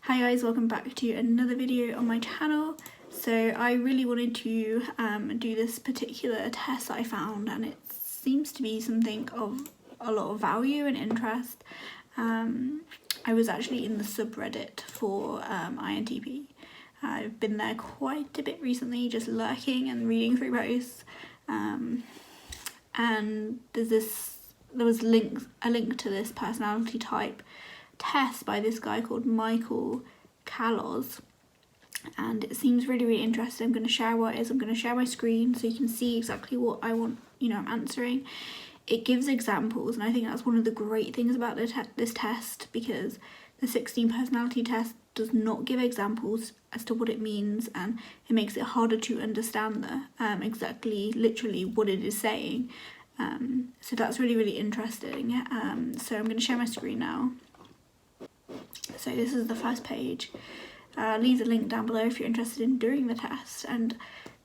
Hi guys, welcome back to another video on my channel. So I really wanted to do this particular test that I found, and it seems to be something of a lot of value and interest. I was actually in the subreddit for INTP. I've been there quite a bit recently, just lurking and reading through posts. And there was a link to this personality type test by this guy called Michael Kalos, and it seems really interesting. I'm going to share what it is. I'm going to share my screen so you can see exactly what I want, I'm answering. It gives examples, and I think that's one of the great things about this test, because the 16 personality test does not give examples as to what it means, and it makes it harder to understand exactly literally what it is saying. So that's really interesting. So I'm going to share my screen now. So this is the first page. Leave the link down below if you're interested in doing the test. And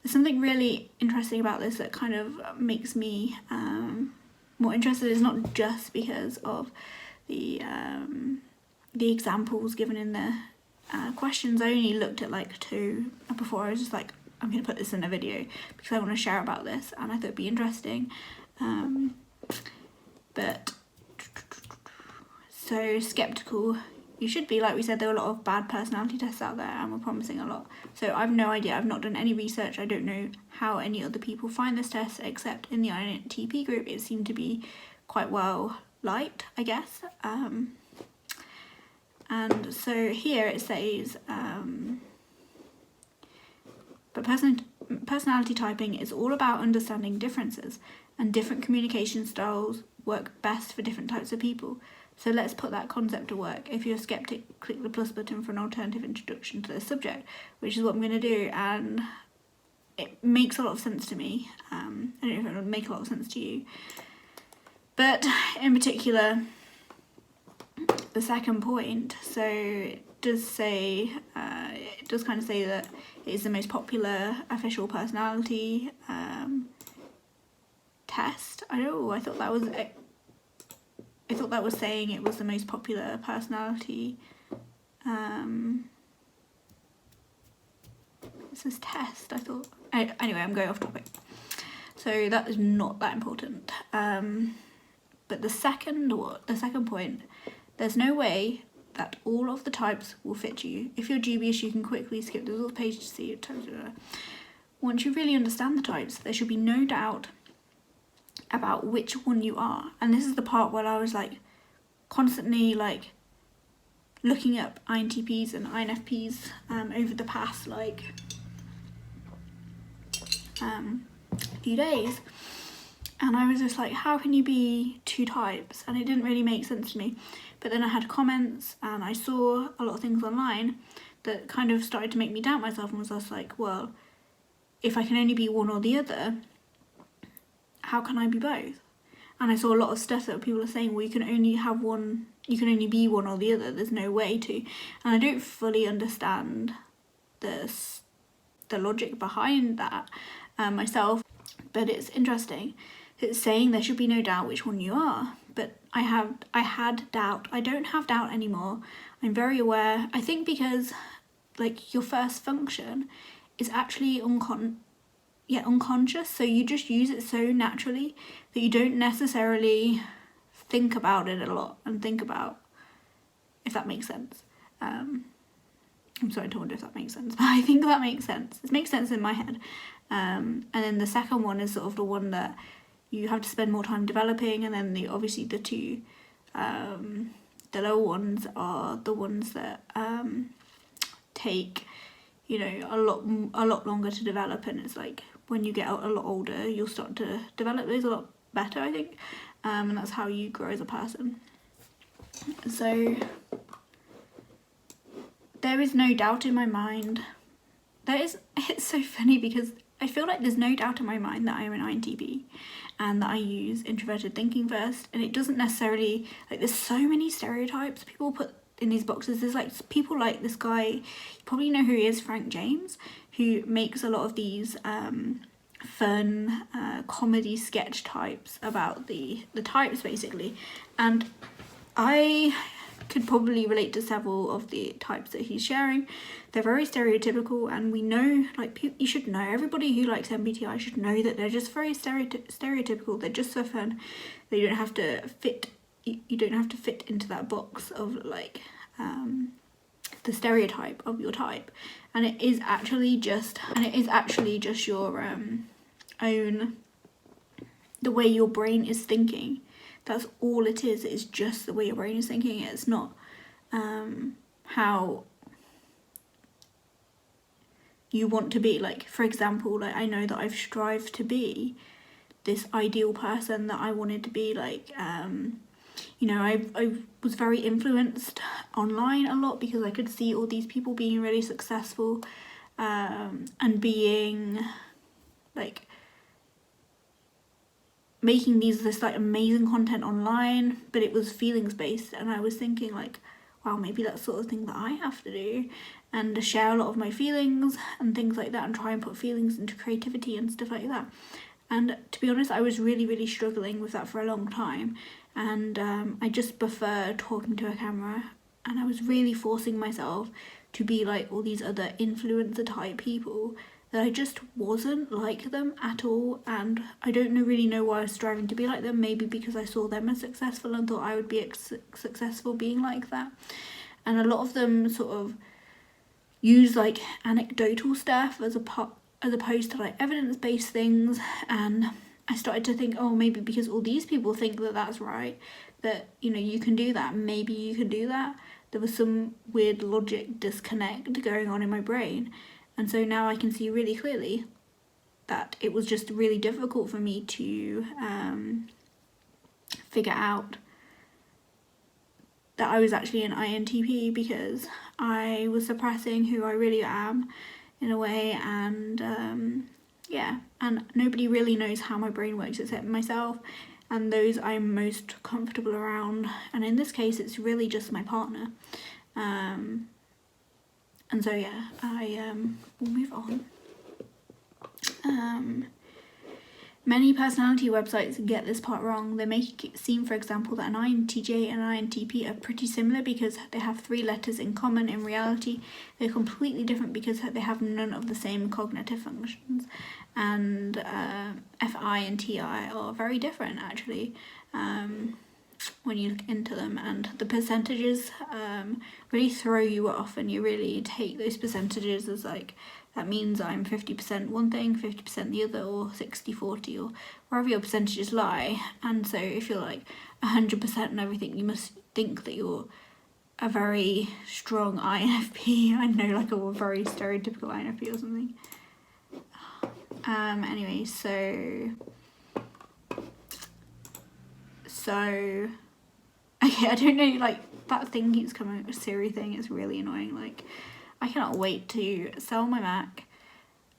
there's something really interesting about this that kind of makes me more interested. It's not just because of the examples given in the questions. I only looked at like 2 before. I was just like, I'm going to put this in a video because I want to share about this, and I thought it'd be interesting. But so skeptical you should be. Like we said, there are a lot of bad personality tests out there, and we're promising a lot. So I've no idea. I've not done any research. I don't know how any other people find this test, except in the INTP group it seemed to be quite well liked, I guess. And so here it says, but personality typing is all about understanding differences, and different communication styles work best for different types of people. So let's put that concept to work. If you're a skeptic, click the plus button for an alternative introduction to the subject, which is what I'm going to do, and it makes a lot of sense to me. I don't know if it would make a lot of sense to you. But in particular, the second point, so it does say, it does kind of say that it is the most popular official personality test. I thought that was saying it was the most popular personality. It says test, I thought. Anyway, I'm going off topic. So that is not that important. But the second point, there's no way that all of the types will fit you. If you're dubious, you can quickly skip the little page to see it. Once you really understand the types, there should be no doubt about which one you are. And this is the part where I was like constantly like looking up INTPs and INFPs over the past like few days, and I was just like, how can you be 2 types? And it didn't really make sense to me. But then I had comments and I saw a lot of things online that kind of started to make me doubt myself, and was just like, well, if I can only be one or the other, how can I be both? And I saw a lot of stuff that people are saying, well, you can only have one, you can only be one or the other, there's no way to. And I don't fully understand the logic behind that myself, but it's interesting. It's saying there should be no doubt which one you are, but I had doubt. I don't have doubt anymore. I'm very aware. I think because like your first function is actually unconscious, so you just use it so naturally that you don't necessarily think about it a lot and think about if that makes sense. I'm sorry to wonder if that makes sense, but I think that makes sense. It makes sense in my head. And then the second one is sort of the one that you have to spend more time developing, and then obviously the 2 the lower ones are the ones that take a lot longer to develop, and it's like when you get a lot older you'll start to develop those a lot better, I think, and that's how you grow as a person. So there is no doubt in my mind. It's so funny because I feel like there's no doubt in my mind that I'm an INTP and that I use introverted thinking first, and it doesn't necessarily, like, there's so many stereotypes people put in these boxes. There's like people like this guy, you probably know who he is, Frank James, who makes a lot of these fun comedy sketch types about the types basically, and I could probably relate to several of the types that he's sharing. They're very stereotypical, and we know, like, you should know, everybody who likes MBTI should know that they're just very stereotypical. They're just for fun. They don't have to fit, you don't have to fit into that box of, like, the stereotype of your type. And it is actually just your own, the way your brain is thinking. That's all it is. It's just the way your brain is thinking. It's not how you want to be. Like, for example, like, I know that I've strived to be this ideal person that I wanted to be. Like, you know, I was very influenced online a lot because I could see all these people being really successful and being, like, making this like amazing content online, but it was feelings based, and I was thinking, like, wow, maybe that's sort of thing that I have to do, and to share a lot of my feelings and things like that, and try and put feelings into creativity and stuff like that. And to be honest, I was really struggling with that for a long time, and I just prefer talking to a camera, and I was really forcing myself to be like all these other influencer type people that I just wasn't like them at all. And I don't really know why I was striving to be like them. Maybe because I saw them as successful and thought I would be successful being like that. And a lot of them sort of use like anecdotal stuff as opposed to like evidence-based things. And I started to think, oh, maybe because all these people think that that's right, that, you know, you can do that, maybe you can do that. There was some weird logic disconnect going on in my brain. And so now I can see really clearly that it was just really difficult for me to figure out that I was actually an INTP, because I was suppressing who I really am in a way. And yeah, and nobody really knows how my brain works except myself and those I'm most comfortable around. And in this case, it's really just my partner. And so yeah, we'll move on. Many personality websites get this part wrong. They make it seem, for example, that an INTJ and an INTP are pretty similar because they have 3 letters in common. In reality, they're completely different because they have none of the same cognitive functions. And FI and TI are very different, actually, when you look into them. And the percentages really throw you off, and you really take those percentages as like, that means I'm 50% one thing, 50% the other, or 60-40, or wherever your percentages lie. And so if you're like 100% and everything, you must think that you're a very strong INFP. I know, like a very stereotypical INFP or something. Anyway, so okay, I don't know, like, that thing keeps coming, a Siri thing, it's really annoying. Like, I cannot wait to sell my Mac,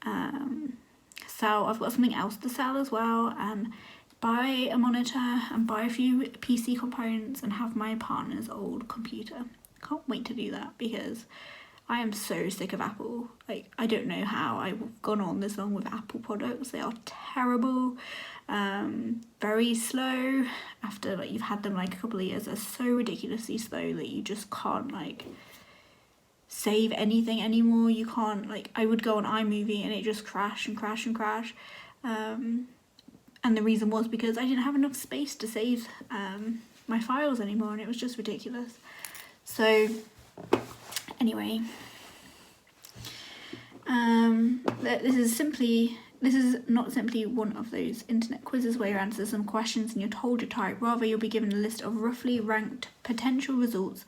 I've got something else to sell as well, and buy a monitor and buy a few PC components and have my partner's old computer. Can't wait to do that because I am so sick of Apple. Like, I don't know how I've gone on this long with Apple products. They are terrible, very slow. After like you've had them like a couple of years, they're so ridiculously slow that you just can't like save anything anymore. You can't, like, I would go on iMovie and it just crash and crash and crash. And the reason was because I didn't have enough space to save my files anymore, and it was just ridiculous. So anyway, this is not simply one of those internet quizzes where you answer some questions and you're told your type. Rather, you'll be given a list of roughly ranked potential results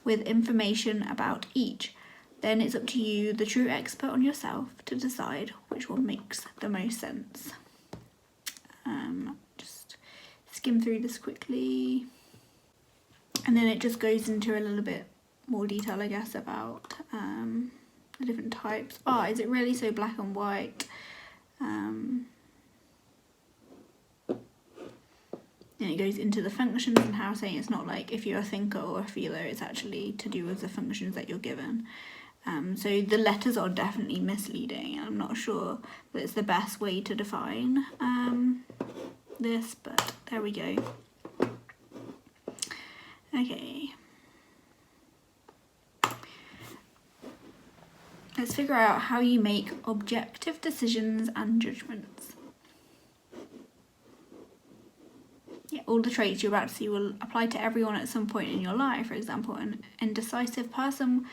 with information about each. Then it's up to you, the true expert on yourself, to decide which one makes the most sense. Just skim through this quickly. And then it just goes into a little bit more detail, I guess, about the different types. Is it really so black and white? And it goes into the functions and how saying it's not like if you're a thinker or a feeler, it's actually to do with the functions that you're given. So the letters are definitely misleading, and I'm not sure that it's the best way to define this, but there we go. Okay, Let's figure out how you make objective decisions and judgments. Yeah, all the traits you're about to see will apply to everyone at some point in your life. For example, an indecisive person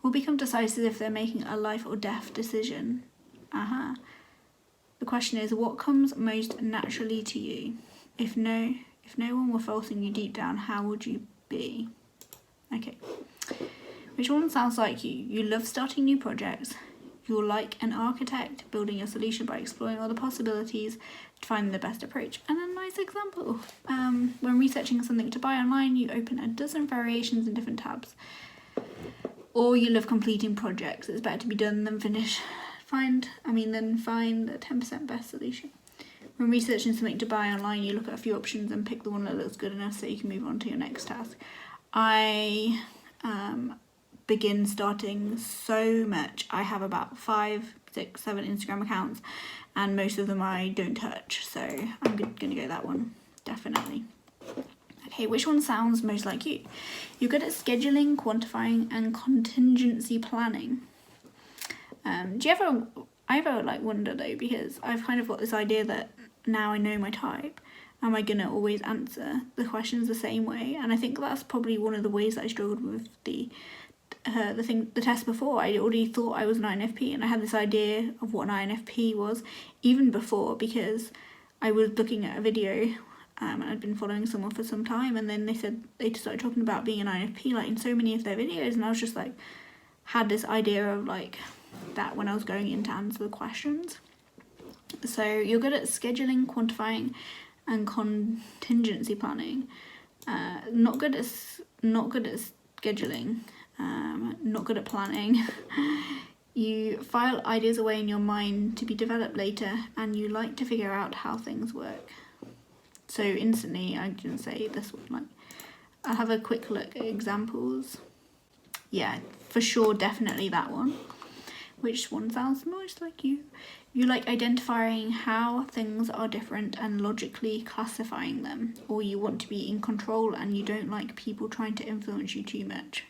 will become decisive if they're making a life or death decision. The question is, what comes most naturally to you? If no one were forcing you deep down, how would you be? Okay. Which one sounds like you? You love starting new projects. You're like an architect, building your solution by exploring all the possibilities to find the best approach. And a nice example. When researching something to buy online, you open a dozen variations in different tabs. Or you love completing projects. It's better to be done than finish. Find the 10% best solution. When researching something to buy online, you look at a few options and pick the one that looks good enough so you can move on to your next task. I begin starting so much. I have about 5, 6, 7 Instagram accounts, and most of them I don't touch, so I'm gonna go that one, definitely. Okay, which one sounds most like you? You're good at scheduling, quantifying, and contingency planning. I ever like wonder though, because I've kind of got this idea that now I know my type, am I gonna always answer the questions the same way? And I think that's probably one of the ways that I struggled with the test before. I already thought I was an INFP, and I had this idea of what an INFP was even before, because I was looking at a video and I'd been following someone for some time, and then they started talking about being an INFP like in so many of their videos, and I was just like, had this idea of like that when I was going in to answer the questions. So you're good at scheduling, quantifying, and contingency planning. Not good at scheduling. Not good at planning. You file ideas away in your mind to be developed later, and you like to figure out how things work. So instantly I can say this one, like, I'll have a quick look at examples. Yeah, for sure, definitely that one. Which one sounds most like you? You like identifying how things are different and logically classifying them, or you want to be in control and you don't like people trying to influence you too much.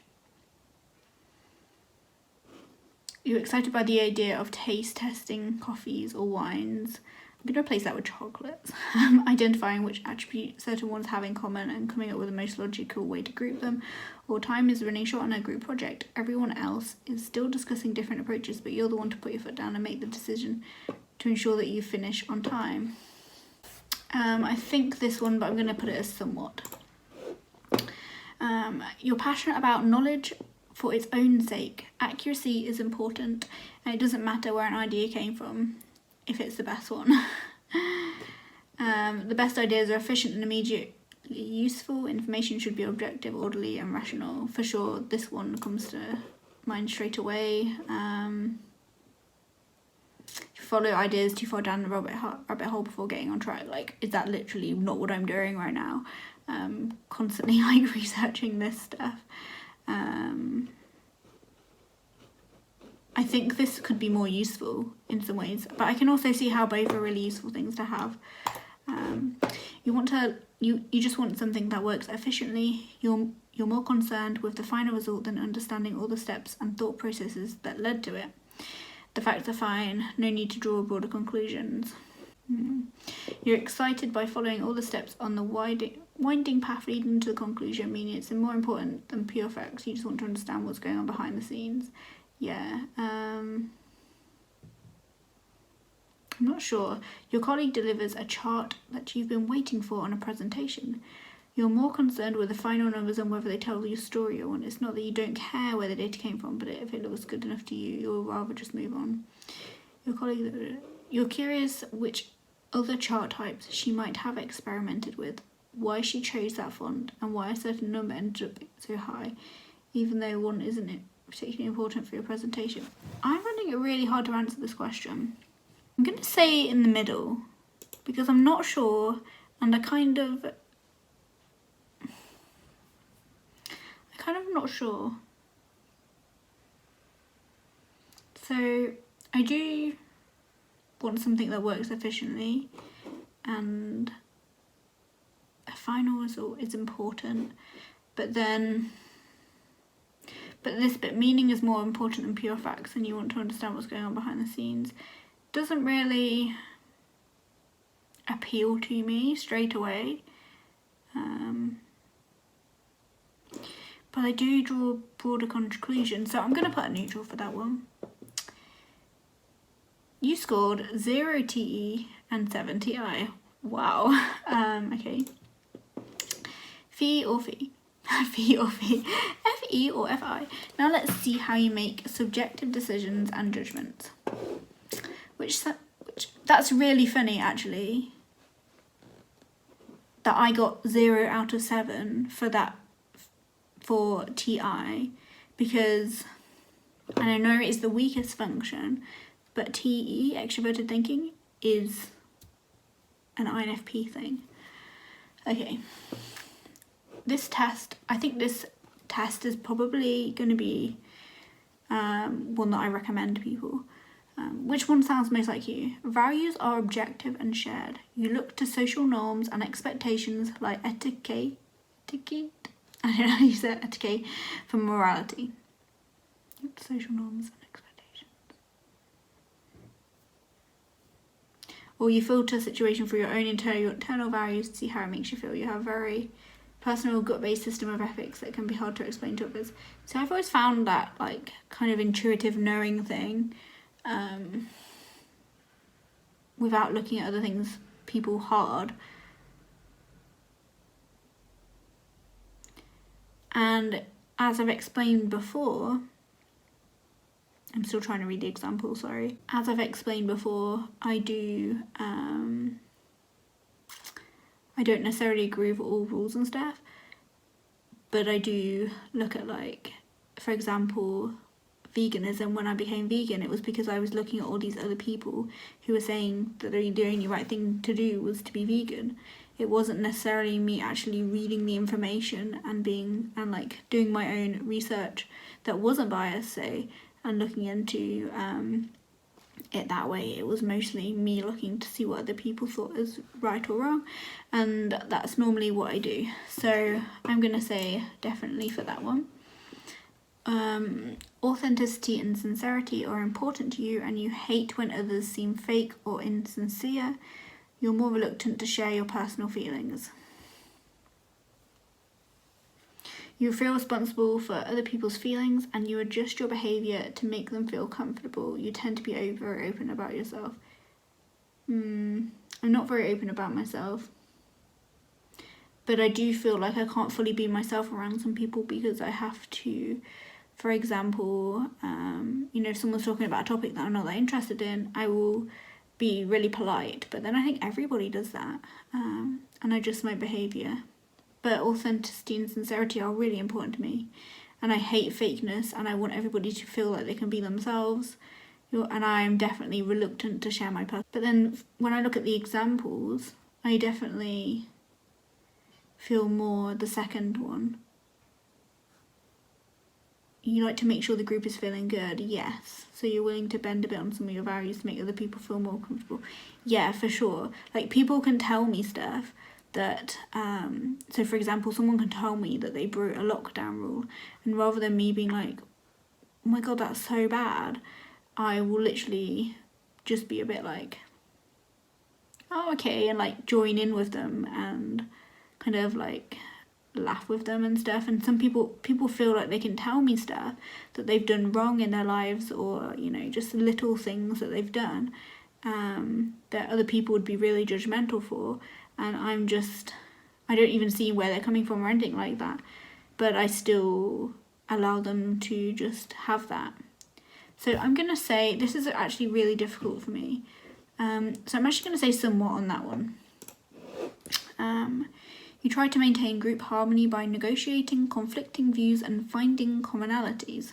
You're excited by the idea of taste testing coffees or wines. I'm going to replace that with chocolates. Identifying which attributes certain ones have in common and coming up with the most logical way to group them. Or time is running short on a group project. Everyone else is still discussing different approaches, but you're the one to put your foot down and make the decision to ensure that you finish on time. I think this one, but I'm going to put it as somewhat. You're passionate about knowledge for its own sake. Accuracy is important, and it doesn't matter where an idea came from, if it's the best one. The best ideas are efficient and immediately useful. Information should be objective, orderly, and rational. For sure, this one comes to mind straight away. Follow ideas too far down the rabbit hole before getting on track. Like, is that literally not what I'm doing right now? Constantly like researching this stuff. I think this could be more useful in some ways, but I can also see how both are really useful things to have. You just want something that works efficiently. You're more concerned with the final result than understanding all the steps and thought processes that led to it. The facts are fine, no need to draw broader conclusions. You're excited by following all the steps on the winding path leading to the conclusion, meaning it's more important than pure facts. You just want to understand what's going on behind the scenes. Yeah. I'm not sure. Your colleague delivers a chart that you've been waiting for on a presentation. You're more concerned with the final numbers and whether they tell your story or not. It's not that you don't care where the data came from, but if it looks good enough to you, you'll rather just move on. You're curious which other chart types she might have experimented with, why she chose that font, and why a certain number ended up so high, even though one isn't particularly important for your presentation. I'm finding it really hard to answer this question. I'm going to say in the middle, because I'm not sure, and I kind of not sure. So I do want something that works efficiently, and a final result is important, but But this bit, meaning is more important than pure facts, and you want to understand what's going on behind the scenes, doesn't really appeal to me straight away. But I do draw broader conclusions, so I'm going to put a neutral for that one. You scored 0 TE and 7 TI. Wow. Okay. Fee or fee? Fee or fee? FE or FI? Now let's see how you make subjective decisions and judgments. Which that's really funny, actually, that I got 0 out of 7 for TI, because, and I know it's the weakest function, but TE, extroverted thinking, is an INFP thing. Okay. This test, I think this test is probably going to be one that I recommend to people. Which one sounds most like you? Values are objective and shared. You look to social norms and expectations like etiquette, I don't know how you say etiquette, for morality. Social norms and expectations. Or you filter a situation through your own internal values to see how it makes you feel. You have a very personal gut-based system of ethics that can be hard to explain to others. So I've always found that like kind of intuitive knowing thing, without looking at other things, people hard. And as I've explained before, I'm still trying to read the example, sorry. As I've explained before, I don't necessarily agree with all rules and stuff, but I do look at, like, for example, veganism. When I became vegan, it was because I was looking at all these other people who were saying that the only right thing to do was to be vegan. It wasn't necessarily me actually reading the information and doing my own research that wasn't biased, say, and looking into it that way. It was mostly me looking to see what other people thought is right or wrong, and that's normally what I do. So I'm gonna say definitely for that one. Authenticity and sincerity are important to you, and you hate when others seem fake or insincere. You're more reluctant to share your personal feelings. You feel responsible for other people's feelings, and you adjust your behaviour to make them feel comfortable. You tend to be very open about yourself. I'm not very open about myself, but I do feel like I can't fully be myself around some people because I have to, for example, if someone's talking about a topic that I'm not that interested in, I will be really polite, but then I think everybody does that, and I adjust my behaviour. But authenticity and sincerity are really important to me, and I hate fakeness, and I want everybody to feel like they can be themselves, and I'm definitely reluctant to share my personal. But then when I look at the examples, I definitely feel more the second one. You like to make sure the group is feeling good, yes. So you're willing to bend a bit on some of your values to make other people feel more comfortable. Yeah, for sure. Like, people can tell me stuff that, so for example, someone can tell me that they broke a lockdown rule, and rather than me being like, oh my god, that's so bad, I will literally just be a bit like, oh, okay, and like join in with them and kind of like laugh with them and stuff. And some people feel like they can tell me stuff that they've done wrong in their lives, or just little things that they've done that other people would be really judgmental for, and I don't even see where they're coming from or anything like that, but I still allow them to just have that. So I'm gonna say this is actually really difficult for me, so I'm actually gonna say somewhat on that one. You try to maintain group harmony by negotiating conflicting views and finding commonalities.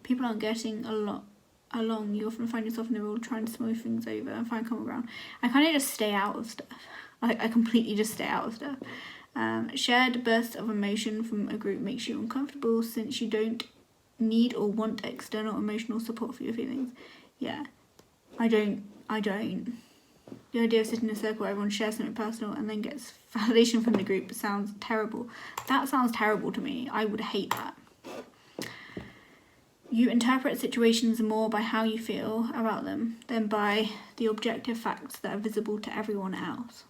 People aren't getting along. You often find yourself in the role trying to smooth things over and find common ground. I kind of just stay out of stuff. Like, I completely just stay out of stuff. Shared bursts of emotion from a group makes you uncomfortable since you don't need or want external emotional support for your feelings. Yeah, I don't. The idea of sitting in a circle where everyone shares something personal and then gets validation from the group sounds terrible. That sounds terrible to me. I would hate that. You interpret situations more by how you feel about them than by the objective facts that are visible to everyone else.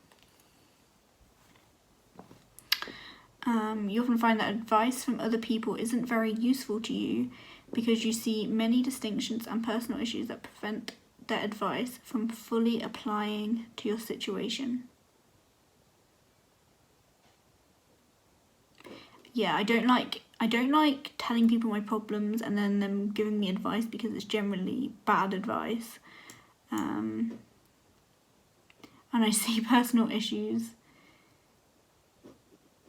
You often find that advice from other people isn't very useful to you because you see many distinctions and personal issues that prevent their advice from fully applying to your situation. Yeah, I don't like telling people my problems and then them giving me advice because it's generally bad advice. And I see personal issues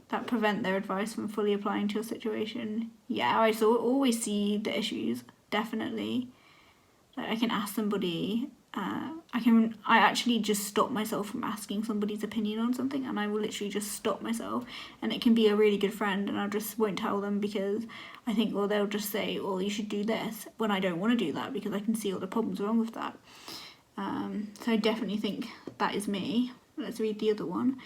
that prevent their advice from fully applying to your situation. Yeah, I always see the issues, definitely. Like I can ask somebody, I actually just stop myself from asking somebody's opinion on something, and I will literally just stop myself, and it can be a really good friend, and I just won't tell them because I think, well, they'll just say, well, you should do this, when I don't want to do that because I can see all the problems wrong with that. So I definitely think that is me. Let's read the other one.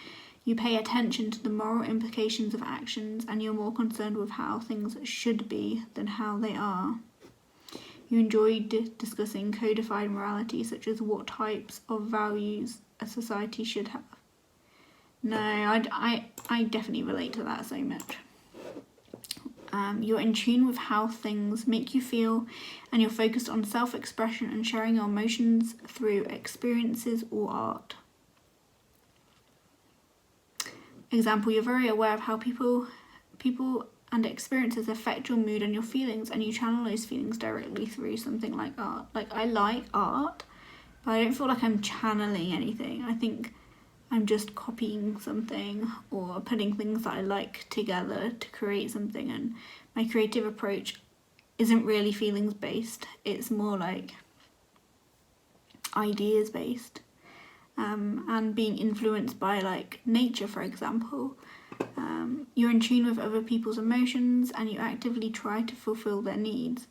You pay attention to the moral implications of actions, and you're more concerned with how things should be than how they are. You enjoy discussing codified morality, such as what types of values a society should have. No, I definitely relate to that so much. You're in tune with how things make you feel, and you're focused on self-expression and sharing your emotions through experiences or art. Example, you're very aware of how people and experiences affect your mood and your feelings, and you channel those feelings directly through something like art. Like, I like art, but I don't feel like I'm channeling anything. I think I'm just copying something or putting things that I like together to create something, and my creative approach isn't really feelings based. It's more like ideas based. And being influenced by like nature, for example. You're in tune with other people's emotions, and you actively try to fulfill their needs.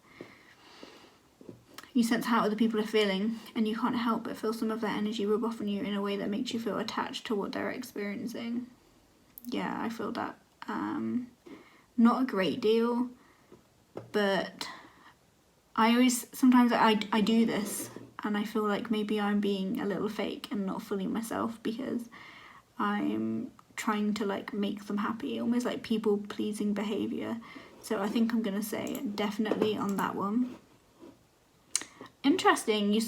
You sense how other people are feeling, and you can't help but feel some of their energy rub off on you in a way that makes you feel attached to what they're experiencing. Yeah, I feel that. Not a great deal, but sometimes I do this, and I feel like maybe I'm being a little fake and not fully myself because I'm trying to like make them happy, almost like people pleasing behaviour. So I think I'm gonna say definitely on that one. Interesting, you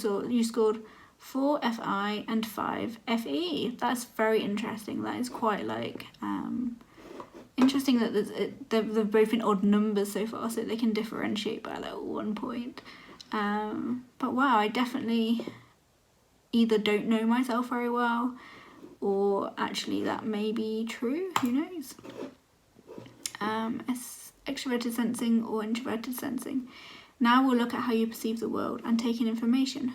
scored 4 FI and 5 FE. That's very interesting. That is quite like interesting that they're both in odd numbers so far, so they can differentiate by like 1 point. But wow, I definitely either don't know myself very well, or actually that may be true, who knows. Extroverted sensing or introverted sensing. Now we'll look at how you perceive the world and take in information.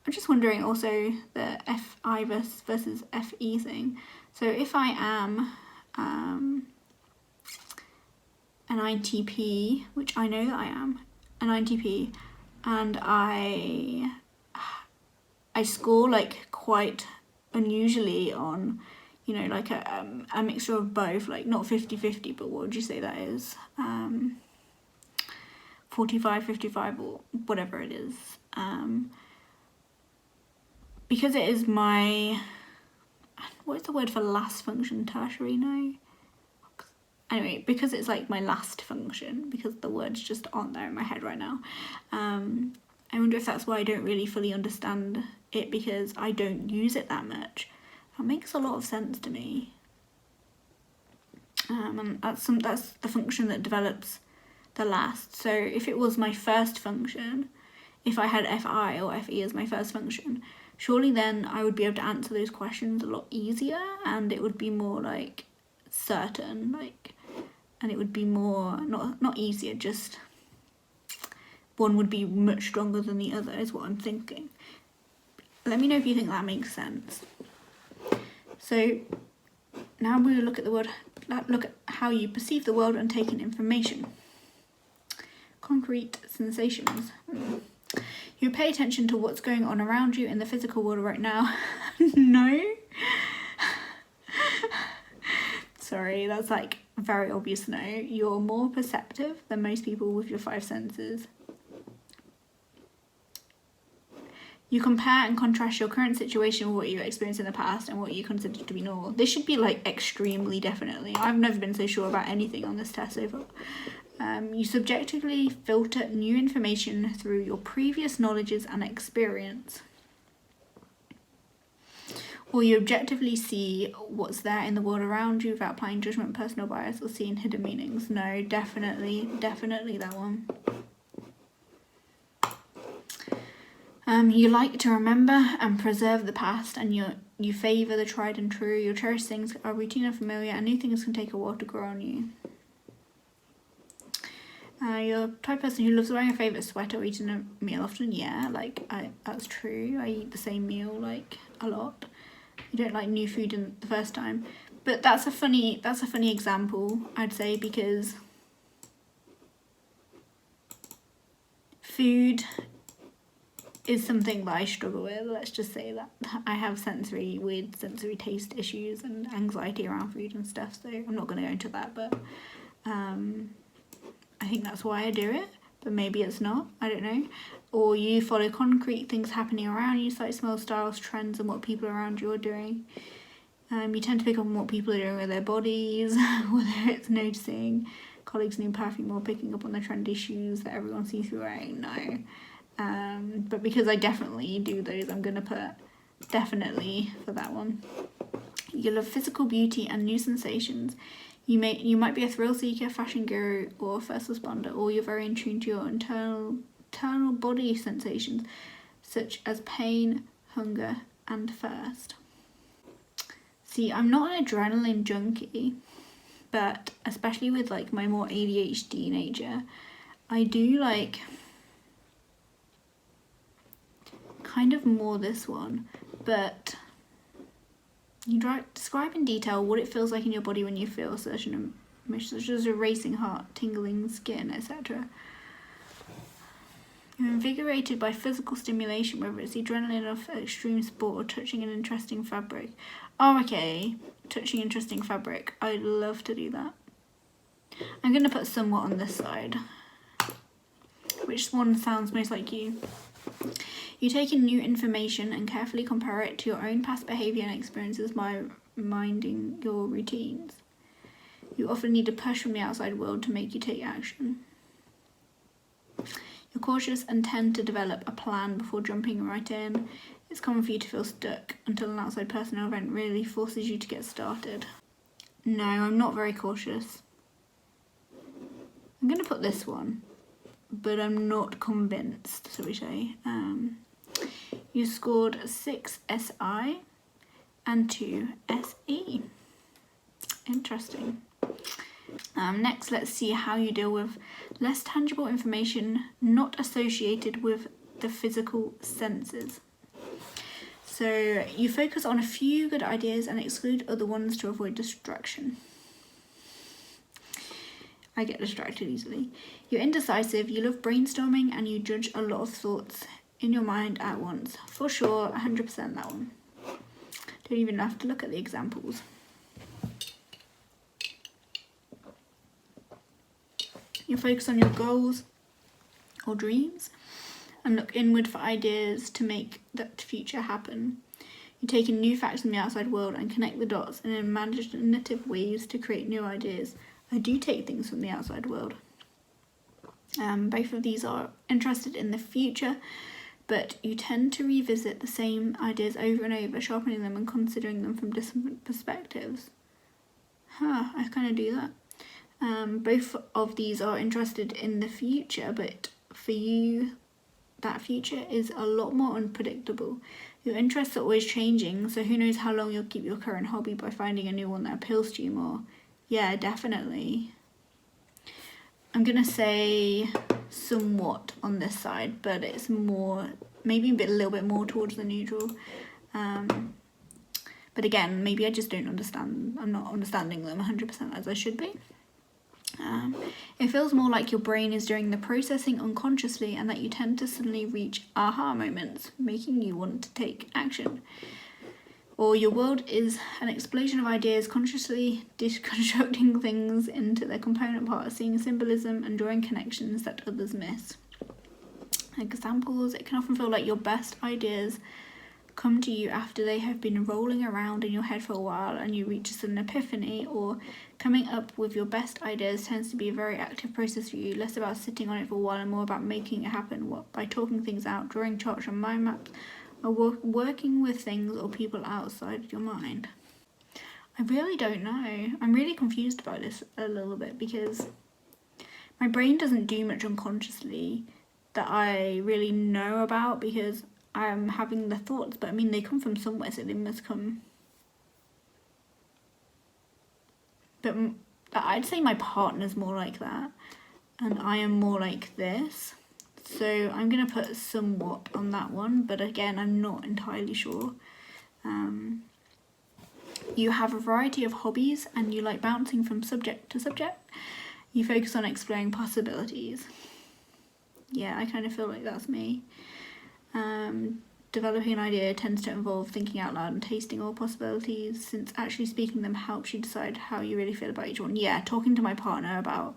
I'm just wondering also the FI versus FE thing. So if I am an INTP, which I know that I am an INTP, and I score like quite unusually on, you know, like a mixture of both, like not 50-50, but what would you say that is? 45-55 or whatever it is. Because it is my, what is the word for last function? Tertiary? No? Anyway, because it's like my last function, because the words just aren't there in my head right now. I wonder if that's why I don't really fully understand it, because I don't use it that much. That makes a lot of sense to me. And that's the function that develops the last. So if it was my first function, if I had FI or FE as my first function, surely then I would be able to answer those questions a lot easier, and it would be more like certain, like, and it would be more not easier, just one would be much stronger than the other is what I'm thinking. Let me know if you think that makes sense. So now we'll look at how you perceive the world and take in information. Concrete sensations. You pay attention to what's going on around you in the physical world right now. No. Sorry, that's like very obvious no. You're more perceptive than most people with your 5 senses. You compare and contrast your current situation with what you experienced in the past and what you consider to be normal. This should be like extremely definitely. I've never been so sure about anything on this test so far. You subjectively filter new information through your previous knowledges and experience. Or you objectively see what's there in the world around you without applying judgment, personal bias, or seeing hidden meanings. No, definitely that one. You like to remember and preserve the past, and you favour the tried and true. Your cherished things are routine and familiar, and new things can take a while to grow on you. You're the type of person who loves wearing a favourite sweater or eating a meal often. Yeah, like that's true. I eat the same meal like a lot. You don't like new food in the first time, but that's a funny example, I'd say, because food is something that I struggle with. Let's just say that I have weird sensory taste issues and anxiety around food and stuff, so I'm not going to go into that, but I think that's why I do it, but maybe it's not, I don't know. Or you follow concrete things happening around you, like small styles, trends, and what people around you are doing. You tend to pick up on what people are doing with their bodies, whether it's noticing colleagues' new perfume or picking up on the trendy shoes that everyone seems to be wearing. No. But because I definitely do those, I'm going to put definitely for that one. You love physical beauty and new sensations. You might be a thrill seeker, fashion guru, or first responder, or you're very in tune to your internal body sensations, such as pain, hunger, and thirst. See, I'm not an adrenaline junkie, but especially with like my more ADHD nature, I do like kind of more this one, but you describe in detail what it feels like in your body when you feel certain emotions, such as a racing heart, tingling skin, etc. You're invigorated by physical stimulation, whether it's adrenaline of extreme sport or touching an interesting fabric. Oh, okay, touching interesting fabric. I'd love to do that. I'm going to put somewhat on this side. Which one sounds most like you? You take in new information and carefully compare it to your own past behaviour and experiences by minding your routines. You often need a push from the outside world to make you take action. You're cautious and tend to develop a plan before jumping right in. It's common for you to feel stuck until an outside person or event really forces you to get started. No, I'm not very cautious. I'm going to put this one, but I'm not convinced, so we say. You scored 6 SI and 2 SE. Interesting. Next, let's see how you deal with less tangible information not associated with the physical senses. So you focus on a few good ideas and exclude other ones to avoid distraction. I get distracted easily. You're indecisive, you love brainstorming, and you judge a lot of thoughts in your mind at once. For sure, 100% that one. Don't even have to look at the examples. You focus on your goals or dreams and look inward for ideas to make that future happen. You take in new facts from the outside world and connect the dots in imaginative ways to create new ideas. I do take things from the outside world. Both of these are interested in the future, but you tend to revisit the same ideas over and over, sharpening them and considering them from different perspectives. I kind of do that. Both of these are interested in the future, but for you, that future is a lot more unpredictable. Your interests are always changing, so who knows how long you'll keep your current hobby by finding a new one that appeals to you more. Yeah, definitely. I'm going to say somewhat on this side, but it's more, maybe a little bit more towards the neutral. But again, maybe I just don't understand. I'm not understanding them 100% as I should be. It feels more like your brain is doing the processing unconsciously and that you tend to suddenly reach aha moments, making you want to take action. Or your world is an explosion of ideas, consciously deconstructing things into their component parts, seeing symbolism and drawing connections that others miss. Examples: it can often feel like your best ideas come to you after they have been rolling around in your head for a while and you reach a sudden epiphany. Or coming up with your best ideas tends to be a very active process for you, less about sitting on it for a while and more about making it happen by talking things out, drawing charts and mind maps, or working with things or people outside your mind. I really don't know. I'm really confused about this a little bit because my brain doesn't do much unconsciously that I really know about, because I'm having the thoughts, but I mean, they come from somewhere, so they must come. But I'd say my partner's more like that, and I am more like this. So I'm going to put somewhat on that one, but again, I'm not entirely sure. You have a variety of hobbies and you like bouncing from subject to subject. You focus on exploring possibilities. Yeah, I kind of feel like that's me. Developing an idea tends to involve thinking out loud and tasting all possibilities, since actually speaking them helps you decide how you really feel about each one. Yeah, talking to my partner about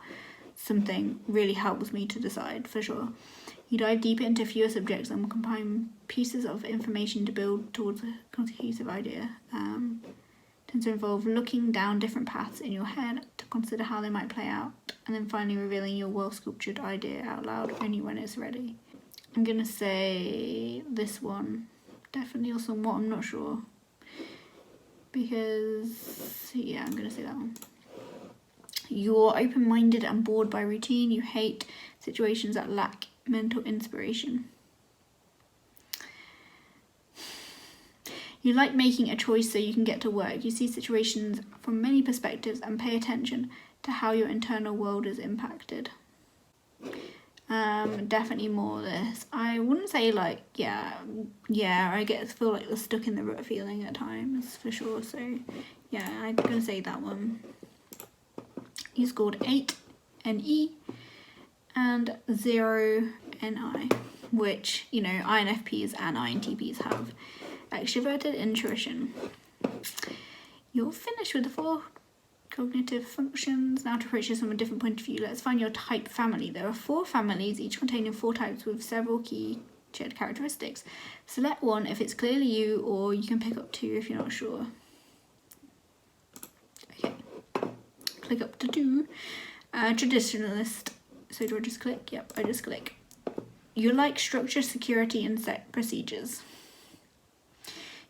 something really helps me to decide, for sure. You dive deeper into fewer subjects and combine pieces of information to build towards a cohesive idea. Tends to involve looking down different paths in your head to consider how they might play out, and then finally revealing your well-sculptured idea out loud only when it's ready. I'm going to say this one, definitely, or somewhat, I'm not sure. Because, yeah, I'm going to say that one. You're open-minded and bored by routine. You hate situations that lack mental inspiration. You like making a choice so you can get to work. You see situations from many perspectives and pay attention to how your internal world is impacted. Definitely more this. I wouldn't say like, yeah, I feel like the stuck in the rut feeling at times, for sure. So yeah, I'm gonna say that one. You scored 8 NE and 0 NI, which, you know, INFPs and INTPs have. Extroverted intuition. You're finished with the 4 cognitive functions. Now to approach this from a different point of view, let's find your type family. There are 4 families, each containing 4 types with several key shared characteristics. Select one if it's clearly you, or you can pick up 2 if you're not sure. Okay, click up to 2. Traditionalist. So do I just click? Yep, I just click. You like structure, security, and set procedures.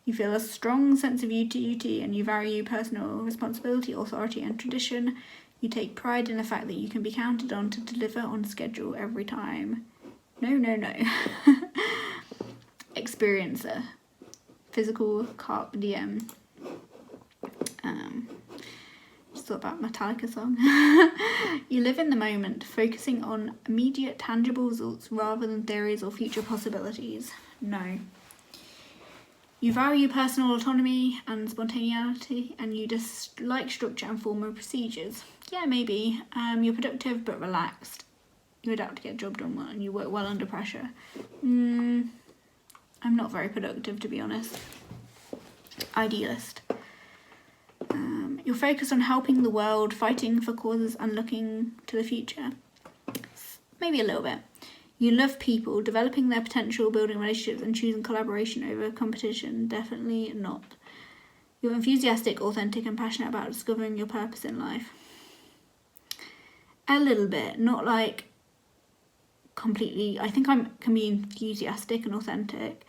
You feel a strong sense of duty and you value personal responsibility, authority, and tradition. You take pride in the fact that you can be counted on to deliver on schedule every time. No. Experiencer. Physical carpe diem. Just thought about Metallica song. You live in the moment, focusing on immediate tangible results rather than theories or future possibilities. No. You value personal autonomy and spontaneity, and you just like structure and formal procedures. Yeah, maybe. You're productive but relaxed. You adapt to get the job done well, and you work well under pressure. I'm not very productive, to be honest. Idealist. You're focused on helping the world, fighting for causes, and looking to the future. Maybe a little bit. You love people, developing their potential, building relationships, and choosing collaboration over competition. Definitely not. You're enthusiastic, authentic, and passionate about discovering your purpose in life. A little bit, not like completely. I think I can be enthusiastic and authentic,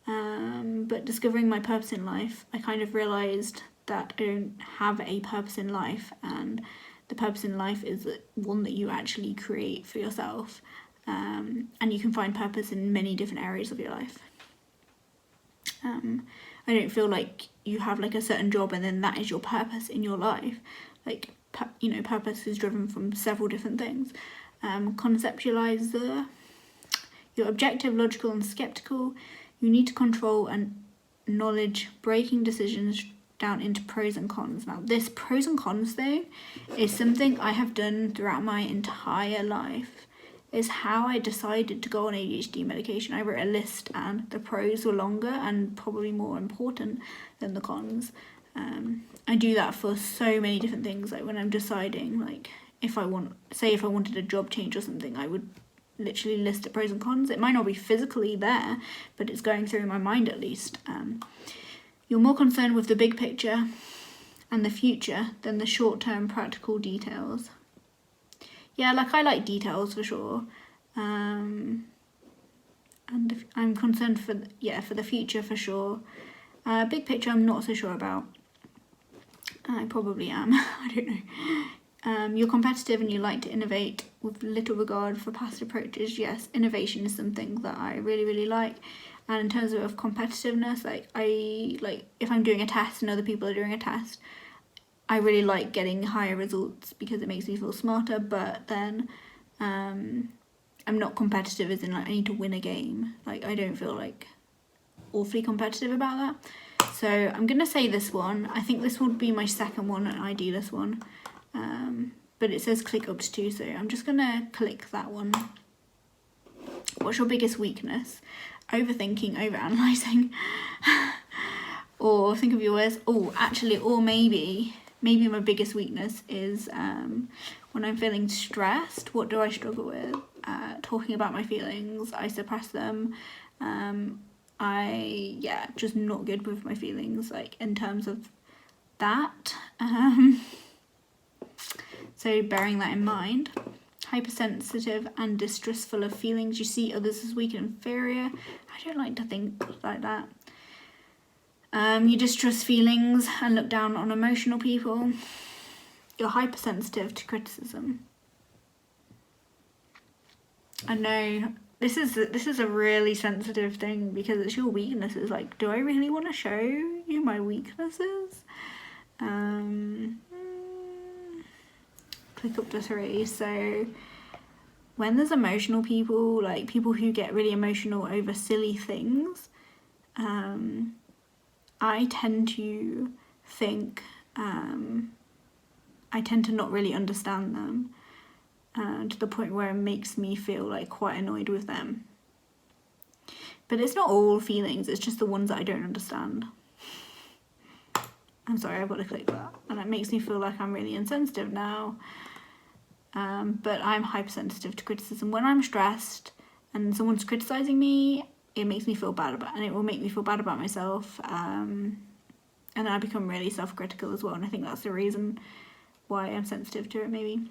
but discovering my purpose in life, I kind of realised that I don't have a purpose in life, and the purpose in life is one that you actually create for yourself. And you can find purpose in many different areas of your life. I don't feel like you have like a certain job and then that is your purpose in your life. Like, purpose is driven from several different things. Conceptualizer. You're objective, logical, and skeptical. You need to control and knowledge, breaking decisions down into pros and cons. Now, this pros and cons thing is something I have done throughout my entire life. is how I decided to go on ADHD medication. I wrote a list and the pros were longer and probably more important than the cons. I do that for so many different things, like when I'm deciding, like if I wanted a job change or something, I would literally list the pros and cons. It might not be physically there, but it's going through my mind at least. You're more concerned with the big picture and the future than the short-term practical details. Yeah, like I like details for sure. And I'm concerned for the future for sure. Big picture I'm not so sure about. I probably am. I don't know. You're competitive and you like to innovate with little regard for past approaches. Yes, innovation is something that I really, really like. And in terms of competitiveness, like if I'm doing a test and other people are doing a test, I really like getting higher results because it makes me feel smarter. But then I'm not competitive as in like I need to win a game. Like I don't feel like awfully competitive about that. So I'm going to say this one. I think this would be my second one and I do this one. But it says click up to 2, so I'm just going to click that one. What's your biggest weakness? Overthinking, overanalyzing. Or think of your words. Oh, actually, or maybe my biggest weakness is when I'm feeling stressed. What do I struggle with? Talking about my feelings. I suppress them. Just not good with my feelings, like in terms of that. So bearing that in mind. Hypersensitive and distrustful of feelings. You see others as weak and inferior. I don't like to think like that. You distrust feelings and look down on emotional people. You're hypersensitive to criticism. I know this is a really sensitive thing because it's your weaknesses. Like, do I really want to show you my weaknesses? Click up to 3. So when there's emotional people, like people who get really emotional over silly things, I tend to think, I tend to not really understand them, to the point where it makes me feel like quite annoyed with them. But it's not all feelings, it's just the ones that I don't understand. I'm sorry, I've got to click that. And it makes me feel like I'm really insensitive now. But I'm hypersensitive to criticism. When I'm stressed and someone's criticizing me, it makes me feel bad about, and it will make me feel bad about myself. And then I become really self-critical as well. And I think that's the reason why I'm sensitive to it, maybe.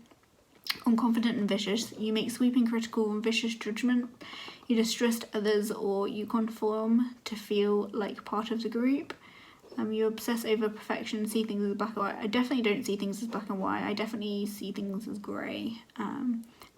Unconfident and vicious. You make sweeping, critical and vicious judgment. You distrust others or you conform to feel like part of the group. You obsess over perfection and see things as black and white. I definitely don't see things as black and white. I definitely see things as grey.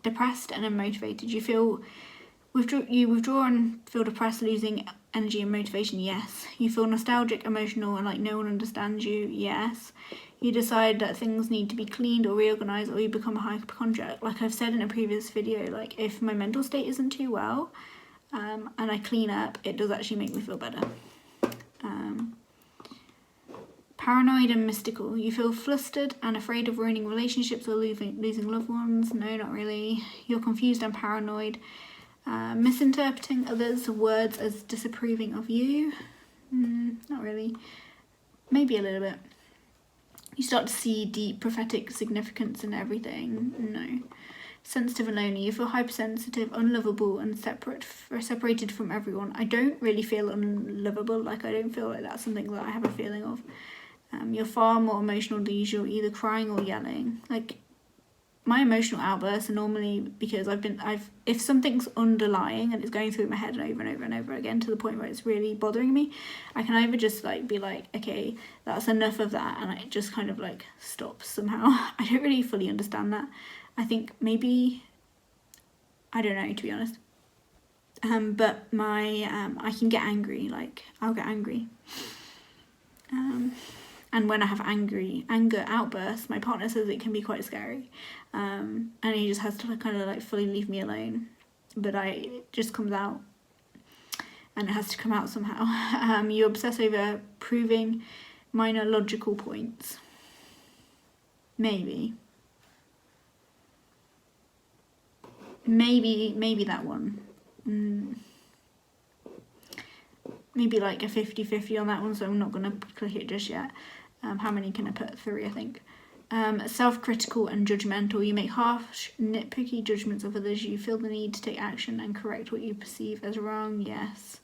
Depressed and unmotivated. You withdraw and feel depressed, losing energy and motivation. Yes. You feel nostalgic, emotional, and like no one understands you. Yes. You decide that things need to be cleaned or reorganised, or you become a hypochondriac. Like I've said in a previous video, like if my mental state isn't too well, and I clean up, it does actually make me feel better. Paranoid and mystical. You feel flustered and afraid of ruining relationships or losing loved ones. No, not really. You're confused and paranoid. Misinterpreting others' words as disapproving of you. Not really. Maybe a little bit. You start to see deep prophetic significance in everything. No. Sensitive and lonely. You feel hypersensitive, unlovable and separated from everyone. I don't really feel unlovable. Like I don't feel like that's something that I have a feeling of. You're far more emotional than usual, either crying or yelling. Like my emotional outbursts are normally because if something's underlying and it's going through my head over and over and over again to the point where it's really bothering me, I can either just like be like, okay, that's enough of that, and it just kind of like stops somehow. I don't really fully understand that. I think maybe, I don't know, to be honest. But I can get angry, like I'll get angry. And when I have anger outbursts, my partner says it can be quite scary. And he just has to like, kind of like fully leave me alone. But it just comes out. And it has to come out somehow. You obsess over proving minor logical points. Maybe. maybe that one. Maybe like a 50-50 on that one, so I'm not going to click it just yet. How many can I put? 3, I think. Self-critical and judgmental. You make harsh, nitpicky judgments of others. You feel the need to take action and correct what you perceive as wrong. Yes.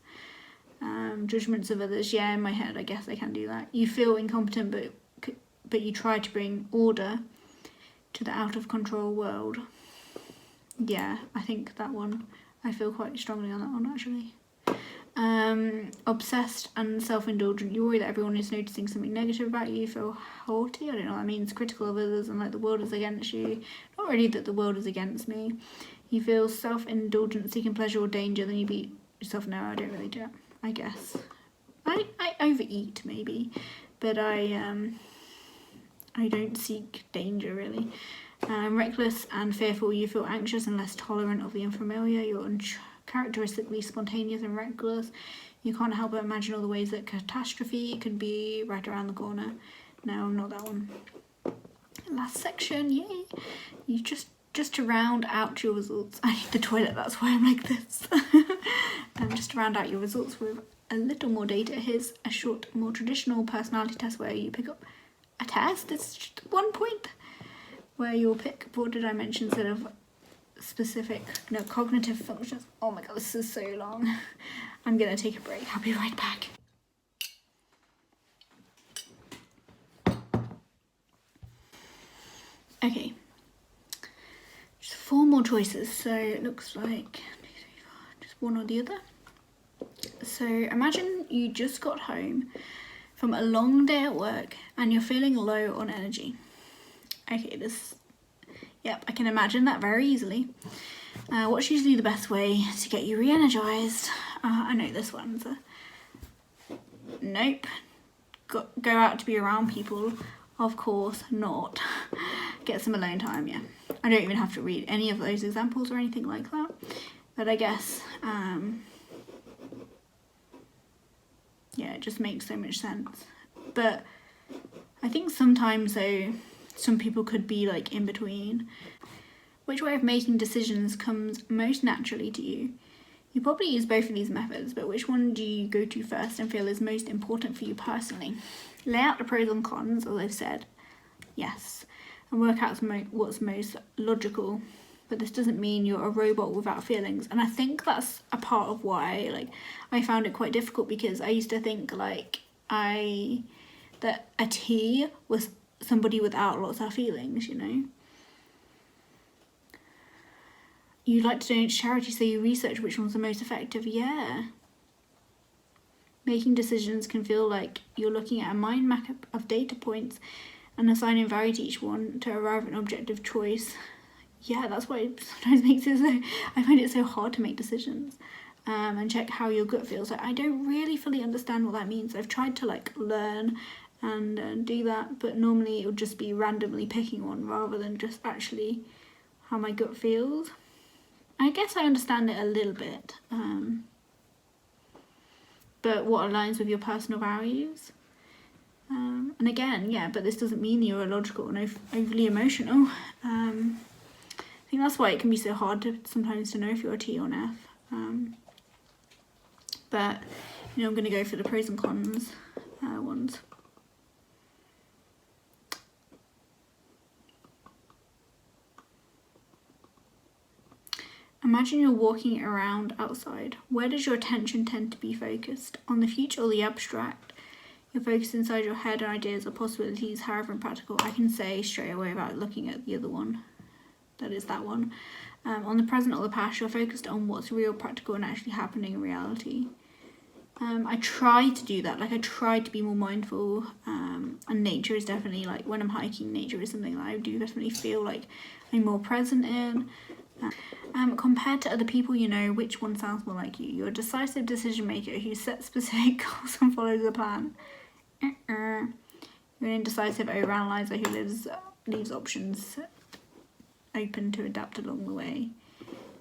Judgments of others. Yeah, in my head, I guess I can do that. You feel incompetent, but you try to bring order to the out-of-control world. Yeah, I think that one. I feel quite strongly on that one, actually. Obsessed and self-indulgent. You worry that everyone is noticing something negative about you. You feel haughty. I don't know what that means. Critical of others and like the world is against you. Not really that the world is against me. You feel self-indulgent, seeking pleasure or danger. Then you beat yourself. No, I don't really do it, I guess. I overeat maybe, but I don't seek danger really. Reckless and fearful. You feel anxious and less tolerant of the unfamiliar. You're uncharacteristically spontaneous and reckless. You can't help but imagine all the ways that catastrophe could be right around the corner. No, I'm not that one. Last section, yay! You just to round out your results. I need the toilet, that's why I'm like this. Just to round out your results with a little more data. Here's a short, more traditional personality test where you pick up a test. It's just 1 point where you'll pick border dimensions that have specific cognitive functions. Oh my god, this is so long. I'm gonna take a break. I'll be right back. Okay, just 4 more choices. So it looks like just one or the other. So imagine you just got home from a long day at work and you're feeling low on energy. Okay, yep, I can imagine that very easily. What's usually the best way to get you re-energized? I know this one's nope. Go out to be around people. Of course not. Get some alone time, yeah. I don't even have to read any of those examples or anything like that. But I guess, yeah, it just makes so much sense. But I think sometimes though, some people could be like in between. Which way of making decisions comes most naturally to you? You probably use both of these methods, but which one do you go to first and feel is most important for you personally? Lay out the pros and cons, as I've said, yes, and work out what's most logical. But this doesn't mean you're a robot without feelings. And I think that's a part of why I found it quite difficult, because I used to think that a T was somebody without lots of feelings, you know. You like to donate to charity, so you research which one's the most effective. Yeah. Making decisions can feel like you're looking at a mind map of data points and assigning value to each one to arrive at an objective choice. Yeah, that's why it sometimes makes it so, I find it so hard to make decisions. And check how your gut feels. I don't really fully understand what that means. I've tried to learn and do that, but normally it would just be randomly picking one rather than just actually how my gut feels. I guess I understand it a little bit, but what aligns with your personal values? And again, yeah, but this doesn't mean you're illogical and overly emotional. I think that's why it can be so hard sometimes to know if you're a T or an F. But, I'm going to go for the pros and cons ones. Imagine you're walking around outside. Where does your attention tend to be focused? On the future or the abstract? You're focused inside your head on ideas or possibilities, however impractical. I can say straight away without looking at the other one. That is that one. On the present or the past, you're focused on what's real, practical and actually happening in reality. I try to do that. I try to be more mindful. And nature is definitely, when I'm hiking, nature is something that I do definitely feel like I'm more present in. Compared to other people, which one sounds more like you? You're a decisive decision maker who sets specific goals and follows a plan. You're an indecisive overanalyzer who leaves options open to adapt along the way.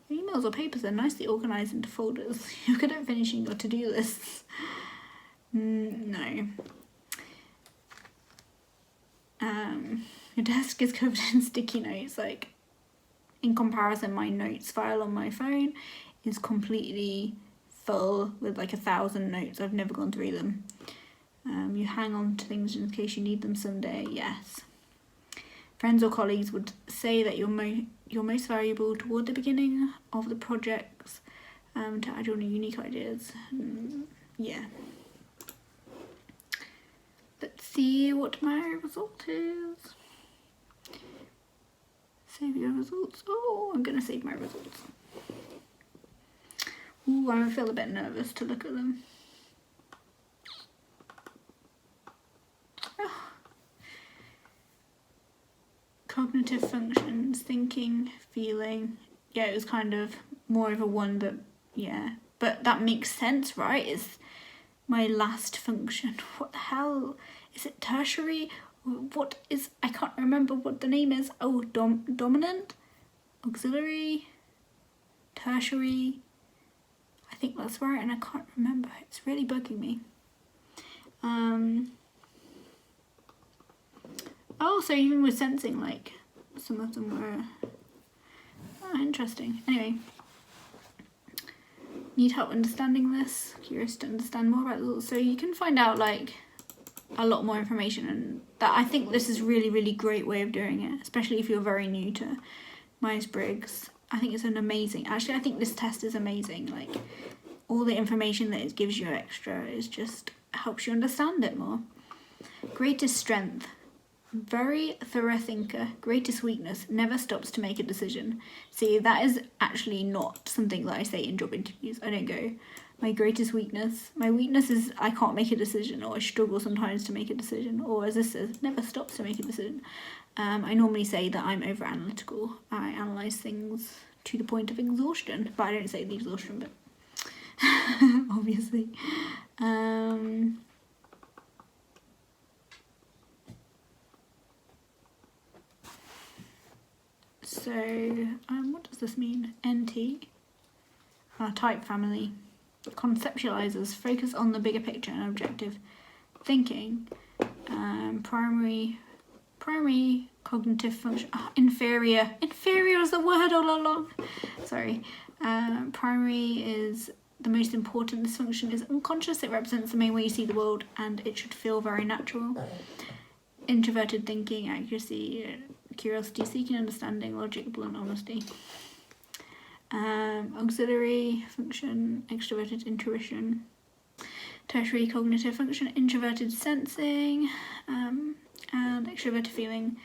Your emails or papers are nicely organised into folders. You're good at finishing your to-do lists. No. Your desk is covered in sticky notes. In comparison, my notes file on my phone is completely full with like 1,000 notes. I've never gone through them. You hang on to things in case you need them someday. Yes. Friends or colleagues would say that you're most valuable toward the beginning of the projects to add your new unique ideas. Yeah. Let's see what my result is. Save your results. Oh, I'm gonna save my results. Ooh, I feel a bit nervous to look at them. Oh. Cognitive functions, thinking, feeling. Yeah, it was kind of more of a 1, but yeah. But that makes sense, right? It's my last function. What the hell? Is it tertiary? What is, I can't remember what the name is. Oh, dominant? Auxiliary? Tertiary? I think that's right, and I can't remember. It's really bugging me. Oh, so even with sensing, like, some of them were interesting. Anyway, need help understanding this? Curious to understand more about this. So you can find out, like, a lot more information, and that I think this is really, really great way of doing it, especially if you're very new to Myers-Briggs. I think it's an amazing, actually I think this test is amazing. Like, all the information that it gives you extra is just helps you understand it more. Greatest strength, very thorough thinker. Greatest weakness, never stops to make a decision. See, that is actually not something that I say in job interviews. I don't go, my greatest weakness. My weakness is I can't make a decision, or I struggle sometimes to make a decision, or as this says, never stops to make a decision. I normally say that I'm over analytical. I analyse things to the point of exhaustion, but I don't say the exhaustion bit. Obviously. So, what does this mean? NT, type family, conceptualizers, focus on the bigger picture and objective thinking, primary cognitive function, inferior is the word all along, sorry. Primary is the most important. This function is unconscious. It represents the main way you see the world, and it should feel very natural. Introverted thinking, accuracy, curiosity, seeking understanding, logic, blunt honesty. Auxiliary function, extroverted intuition. Tertiary cognitive function, introverted sensing, and extroverted feeling.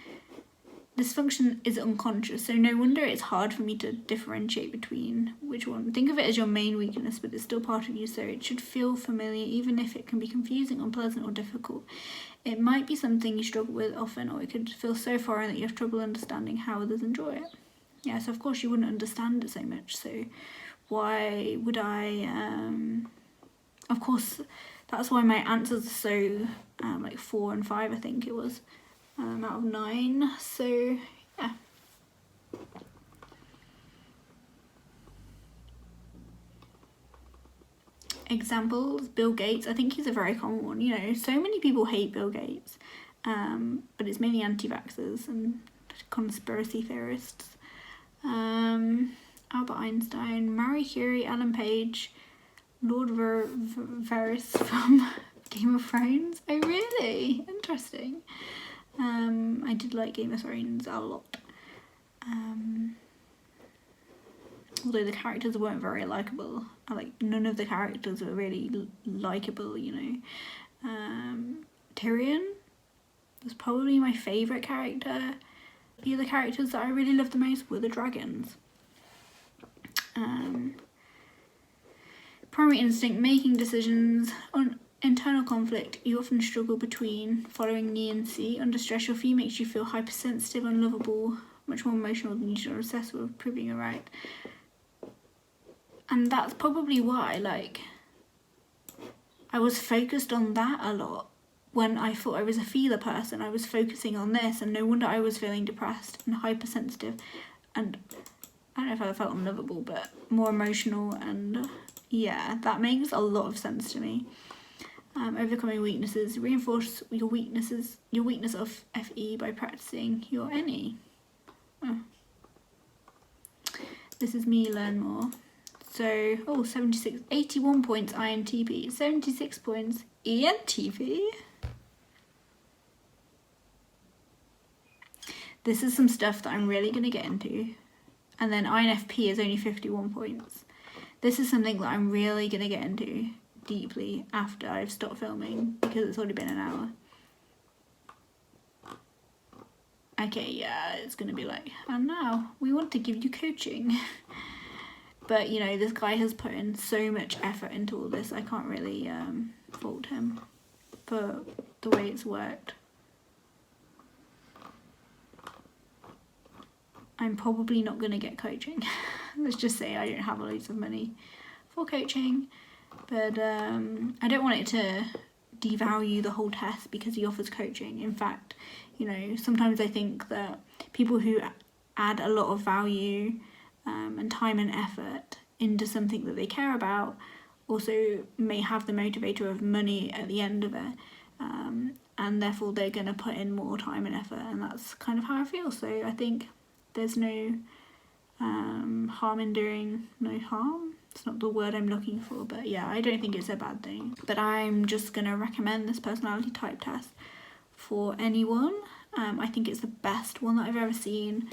This function is unconscious, so no wonder it's hard for me to differentiate between which one. Think of it as your main weakness, but it's still part of you, so it should feel familiar, even if it can be confusing, unpleasant, or difficult. It might be something you struggle with often, or it could feel so foreign that you have trouble understanding how others enjoy it. Yeah, so of course you wouldn't understand it so much, so why would I, of course, that's why my answers are so, like 4 and 5, I think it was. Out of 9, so yeah. Examples, Bill Gates. I think he's a very common one. You know, so many people hate Bill Gates, but it's mainly anti-vaxxers and conspiracy theorists. Albert Einstein, Marie Curie, Ellen Page, Lord Varys from Game of Thrones. Oh really? Interesting. I did like Game of Thrones a lot. Although the characters weren't very likeable. None of the characters were really likeable, you know. Tyrion was probably my favourite character. The other characters that I really loved the most were the dragons. Primary instinct, making decisions. On internal conflict, you often struggle between following the and C. Under stress, your fear makes you feel hypersensitive, unlovable, much more emotional than you should, obsessed with proving you're right. And that's probably why, like, I was focused on that a lot. When I thought I was a feeler person, I was focusing on this, and no wonder I was feeling depressed and hypersensitive, and I don't know if I felt unlovable, but more emotional, and yeah, that makes a lot of sense to me. Overcoming weaknesses, reinforce your weakness of FE by practicing your NE. Oh. This is me learn more. So, 76, 81 points INTP, 76 points ENTP. This is some stuff that I'm really going to get into. And then INFP is only 51 points. This is something that I'm really going to get into deeply after I've stopped filming, because it's already been an hour. Okay, yeah, it's going to be like, and now we want to give you coaching. But, you know, this guy has put in so much effort into all this, I can't really fault him for the way it's worked. I'm probably not going to get coaching. Let's just say I don't have loads of money for coaching. But I don't want it to devalue the whole test because he offers coaching. In fact, you know, sometimes I think that people who add a lot of value and time and effort into something that they care about also may have the motivator of money at the end of it. And therefore they're going to put in more time and effort. And that's kind of how I feel. So I think there's no harm in doing no harm. It's not the word I'm looking for, but yeah, I don't think it's a bad thing. But I'm just going to recommend this personality type test for anyone. I think it's the best one that I've ever seen.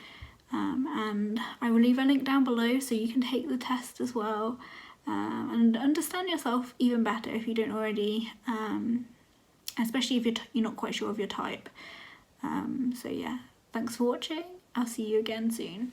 And I will leave a link down below so you can take the test as well and understand yourself even better if you don't already, especially if you're not quite sure of your type. So yeah, thanks for watching. I'll see you again soon.